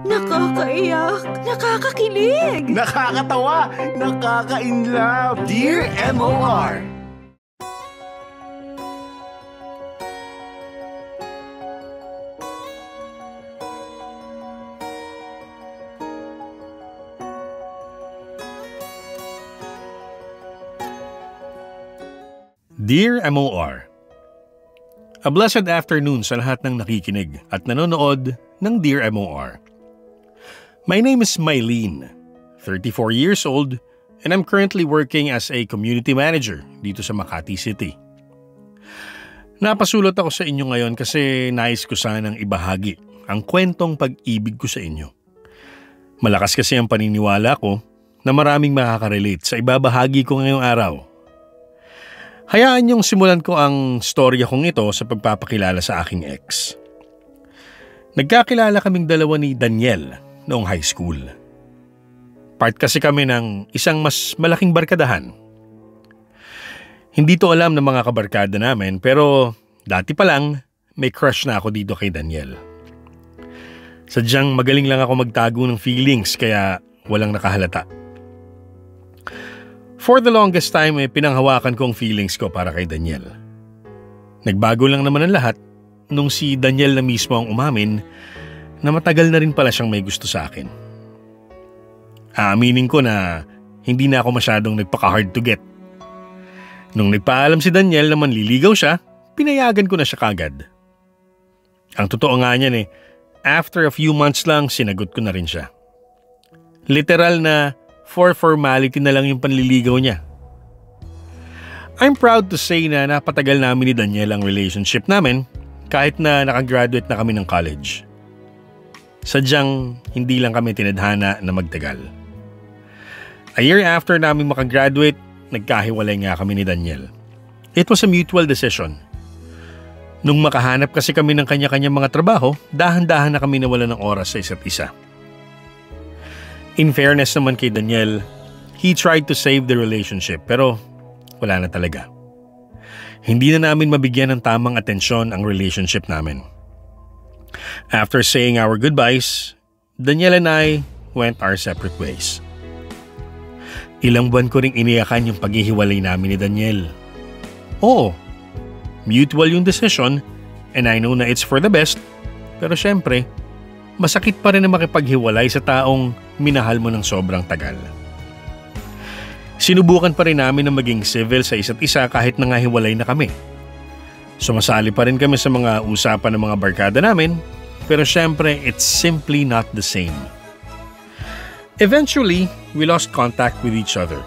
Nakakaiyak, nakakakilig. Nakakatawa, nakaka-inlove. Dear MOR. Dear MOR, a blessed afternoon sa lahat ng nakikinig at nanonood ng Dear MOR. My name is Mylene, 34 years old, and I'm currently working as a community manager dito sa Makati City. Napasulat ako sa inyo ngayon kasi nais ko sanang ibahagi ang kwentong pag-ibig ko sa inyo. Malakas kasi ang paniniwala ko na maraming makaka-relate sa ibabahagi ko ngayong araw. Hayaan niyong simulan ko ang storya kong ito sa pagpapakilala sa aking ex. Nagkakilala kaming dalawa ni Daniel noong high school. Part kasi kami ng isang mas malaking barkadahan. Hindi to alam ng mga kabarkada namin pero dati pa lang may crush na ako dito kay Daniel. Sadyang magaling lang ako magtago ng feelings kaya walang nakahalata. For the longest time, pinanghawakan ko ang feelings ko para kay Daniel. Nagbago lang naman ang lahat nung si Daniel na mismo ang umamin na matagal na rin pala siyang may gusto sa akin. Aaminin ko na hindi na ako masyadong nagpaka-hard to get. Nung nagpaalam si Daniel na manliligaw siya, pinayagan ko na siya kagad. Ang totoo nga niyan after a few months lang sinagot ko na rin siya. Literal na for formality na lang yung panliligaw niya. I'm proud to say na napatagal namin ni Daniel ang relationship namin kahit na nakagraduate na kami ng college. Sadyang hindi lang kami tinadhana na magtagal. A year after namin makagraduate, nagkahiwalay nga kami ni Daniel. It was a mutual decision. Nung makahanap kasi kami ng kanya-kanyang mga trabaho, dahan-dahan na kami nawalan ng oras sa isa't isa. In fairness naman kay Daniel, he tried to save the relationship pero wala na talaga. Hindi na namin mabigyan ng tamang atensyon ang relationship namin. After saying our goodbyes, Daniel and I went our separate ways. Ilang buwan ko ring iniyakan yung paghihiwalay namin ni Daniel. Oo, mutual yung decision and I know na it's for the best pero syempre, masakit pa rin na makipaghiwalay sa taong minahal mo ng sobrang tagal. Sinubukan pa rin namin na maging civil sa isa't isa kahit nangahiwalay na kami. Sumasali pa rin kami sa mga usapan ng mga barkada namin, pero syempre it's simply not the same. Eventually, we lost contact with each other.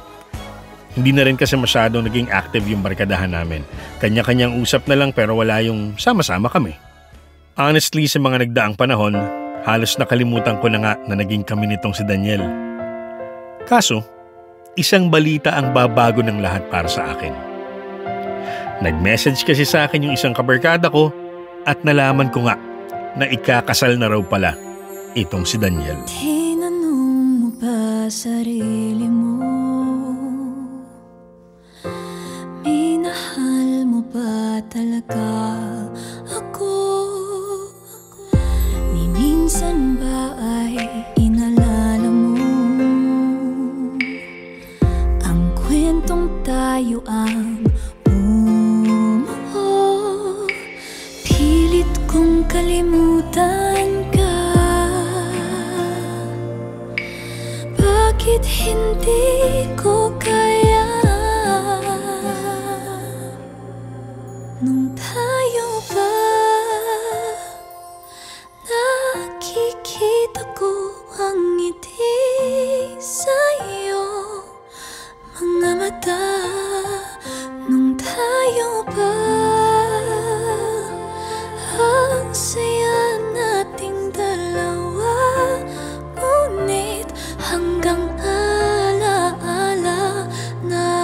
Hindi na rin kasi masyadong naging active yung barkadahan namin. Kanya-kanyang usap na lang pero wala yung sama-sama kami. Honestly, sa mga nagdaang panahon, halos nakalimutan ko na nga na naging kami nitong si Daniel. Kaso, isang balita ang babago ng lahat para sa akin. Nag-message kasi sa akin yung isang kabarkada ko at nalaman ko nga na ikakasal na raw pala itong si Daniel. Tinanong mo ba sarili mo? Minahal mo ba talaga ako? Minsan ba ay inalala mo ang kwentong tayo ang bumuo? Pilit kong kalimutan ka. Bakit hindi ko kaya? Nung tayo ba nakikita ko ang ngiti sa'yo, mga mata. Nung tayo ba ang saya nating dalawa, ngunit hanggang alaala na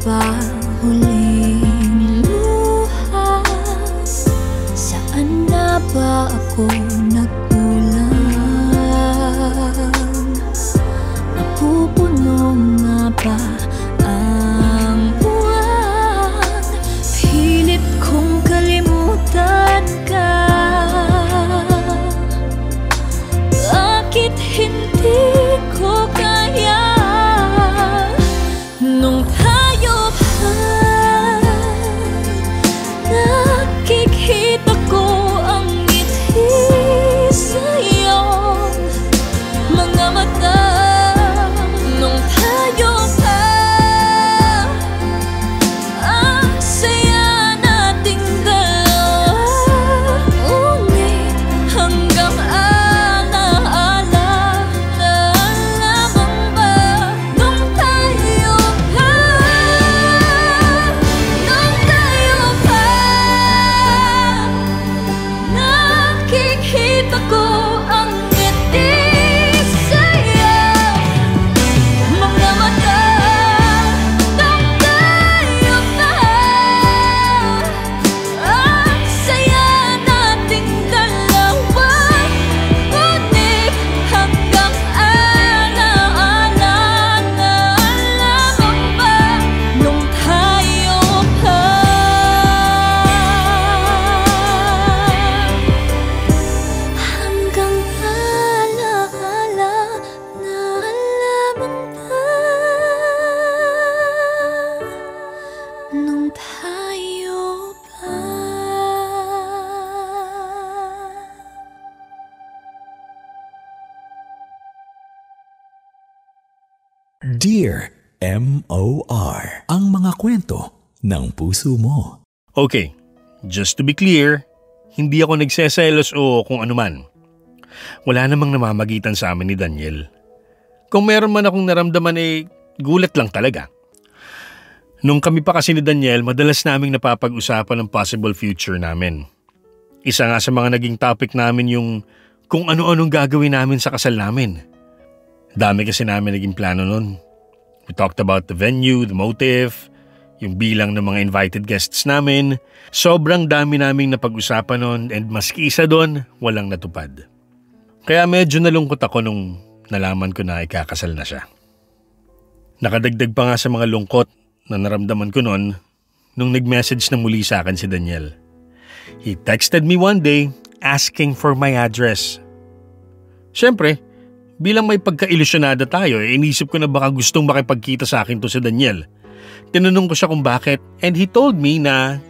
ba huling luha? Saan na ba ako nagkulang? Napupuno nga ba ang buwan? Pilit kong kalimutan ka. Bakit hindi ko kaya? Nung tayo pa, nakikita ko ang ngiti sa iyong mga mata. Nung tayo pa, ang saya nating dalawa. Ngunit hanggang alaala, naalamang ba? Nung tayo pa, nakikita ko ang ngiti sa iyong mga mata. Nung tayo pa, ang saya nating dalawa. Ngunit hanggang alaala, naalamang ba? Nung tayo pa, hanggang alaala, naalamang ba? Nung tayo pa. Dear M.O.R. Ang mga kwento ng puso mo. Okay, just to be clear, hindi ako nagseselos o kung anuman. Wala namang namamagitan sa amin ni Daniel. Kung meron man akong naramdaman gulat lang talaga. Nung kami pa kasi ni Daniel, madalas naming napapag-usapan ng possible future namin. Isa nga sa mga naging topic namin yung kung ano-anong gagawin namin sa kasal namin. Dami kasi namin naging plano nun. We talked about the venue, the motive, yung bilang ng mga invited guests namin. Sobrang dami naming napag-usapan nun and maski isa doon, walang natupad. Kaya medyo nalungkot ako nung nalaman ko na ikakasal na siya. Nakadagdag pa nga sa mga lungkot na naramdaman ko noon nung nag-message na muli sa akin si Daniel. He texted me one day asking for my address. Siyempre, bilang may pagka-ilusyonada tayo, inisip ko na baka gustong makipagkita sa akin to si Daniel. Tinanong ko siya kung bakit and he told me na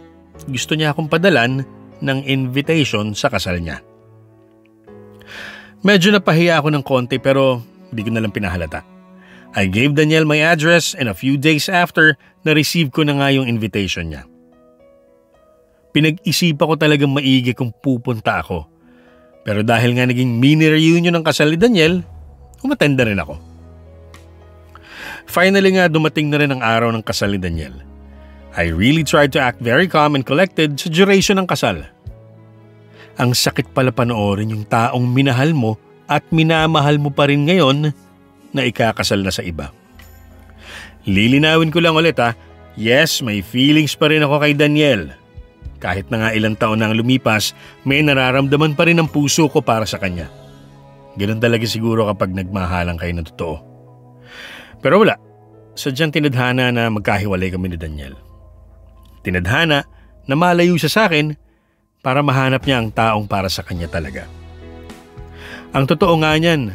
gusto niya akong padalan ng invitation sa kasal niya. Medyo napahiya ako ng konti pero hindi ko nalang pinahalata. I gave Daniel my address and a few days after, na-receive ko na nga yung invitation niya. Pinag-isipan ko talagang maigi kung pupunta ako. Pero dahil nga naging mini reunion ng kasal ni Daniel, umatenda rin ako. Finally nga dumating na rin ang araw ng kasal ni Daniel. I really tried to act very calm and collected sa duration ng kasal. Ang sakit pala panoorin yung taong minahal mo at minamahal mo pa rin ngayon na ikakasal na sa iba. Lilinawin ko lang ulit yes, may feelings pa rin ako kay Daniel. Kahit na nga ilang taon na ang lumipas, may nararamdaman pa rin ang puso ko para sa kanya. Ganun talaga siguro kapag nagmahalan kayo na totoo. Pero wala, sadyang tinadhana na magkahiwalay kami ni Daniel. Tinadhana na malayo siya sa akin para mahanap niya ang taong para sa kanya talaga. Ang totoo nga niyan,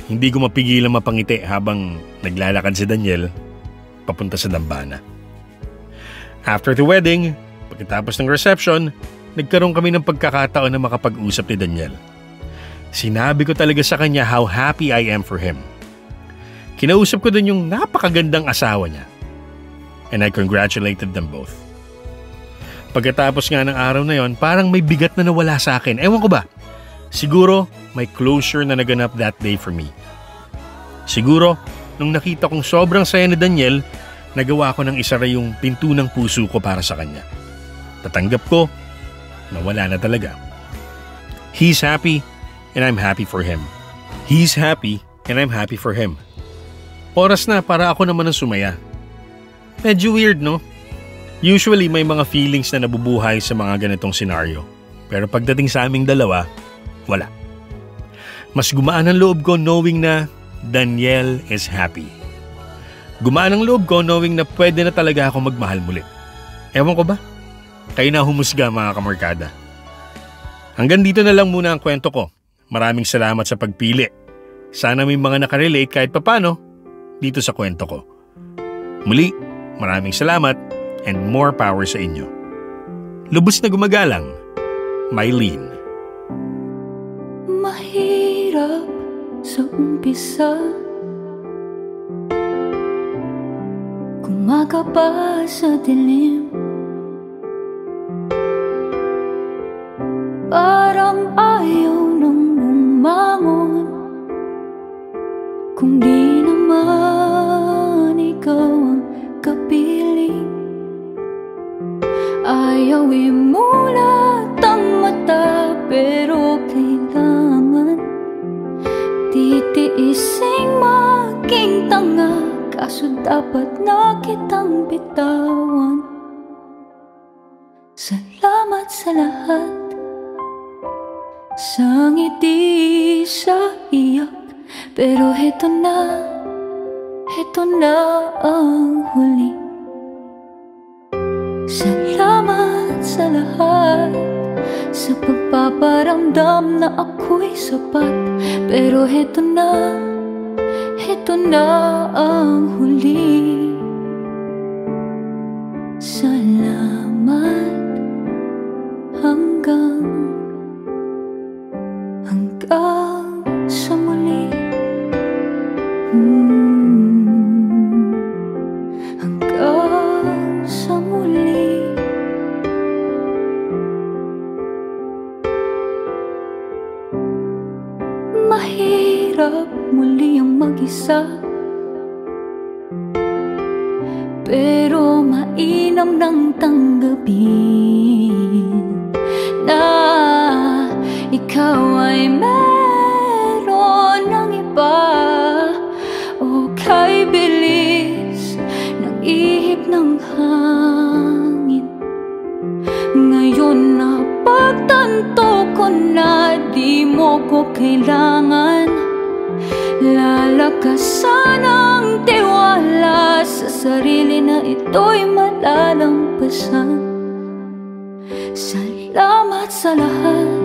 hindi ko mapigilang mapangiti habang naglalakad si Daniel papunta sa dambana. After the wedding, pagkatapos ng reception, nagkaroon kami ng pagkakataon na makapag-usap ni Daniel. Sinabi ko talaga sa kanya how happy I am for him. Kinausap ko din yung napakagandang asawa niya. And I congratulated them both. Pagkatapos nga ng araw na yon, parang may bigat na nawala sa akin. Ewan ko ba? Siguro may closure na naganap that day for me. Siguro, nung nakita kong sobrang saya ni Daniel, nagawa ko ng isara yung pinto ng puso ko para sa kanya. Tatanggap ko na wala na talaga. He's happy and I'm happy for him. He's happy and I'm happy for him. Oras na para ako naman ang sumaya. Medyo weird, no? Usually may mga feelings na nabubuhay sa mga ganitong senaryo. Pero pagdating sa aming dalawa, wala. Mas gumaan ang loob ko knowing na Danielle is happy. Gumaan ang loob ko knowing na pwede na talaga ako magmahal muli. Ewan ko ba? Kayo na humusga mga kamarkada. Hanggang dito na lang muna ang kwento ko. Maraming salamat sa pagpili. Sana may mga nakarelate kahit papano dito sa kwento ko. Muli, maraming salamat and more power sa inyo. Lubos na gumagalang, Mylene. Mahirap sa umpisa, kumaga pa sa dilim, parang ayaw nang bumangon. Kung di naman ikaw ang kapiling, ayaw imulat ang mata, pero kailangan titiising maging tanga. Kaso dapat na kitang bitawan. Salamat sa lahat, sa ngiti, sa iyak, pero heto na ang huli. Salamat sa lahat, sa pagpaparamdam na ako'y sapat, pero heto na ang huli. Salamat hanggang sa muli. Hanggang sa muli. Mahirap muli ang mag-isa, pero mainam nang tanggapin na ikaw ay meron ng iba. O kay bilis ng ihip ng hangin, ngayon na pagtanto ko na di mo ko kailangan. Lalakasan ang tiwala sa sarili na ito'y malalampasan. Salamat sa lahat,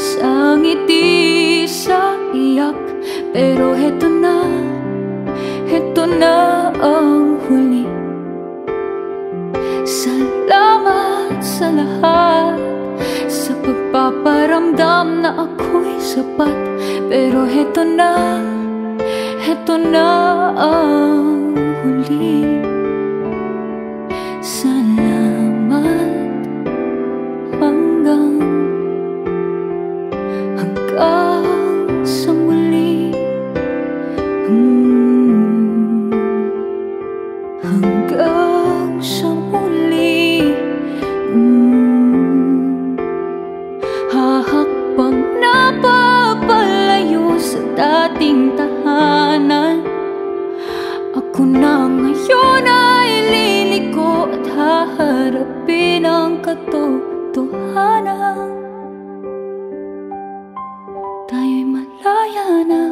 sa ngiti, sa iyak, pero heto na ang huli. Salamat sa lahat, sa pagpaparamdam na ako'y sapat, pero heto na ang huli. Salamat hanggang sa muli. Hanggang sa muli. Hahakbang na papalayo sa dating tahanan. Ako na ngayon ay liliko at haharapin ang katotohanan. Tayo'y malaya na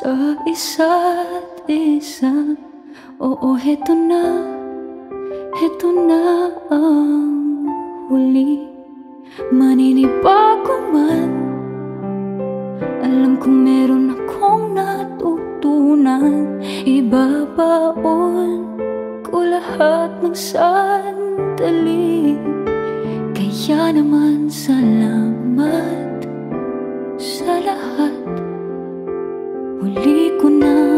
sa isa't isa. Oo, heto na ang huli. Maninibago man, alam kong meron akong natutunan. Ibabaon ko lahat ng sandali. Kaya naman salamat sa lahat. Huli ko na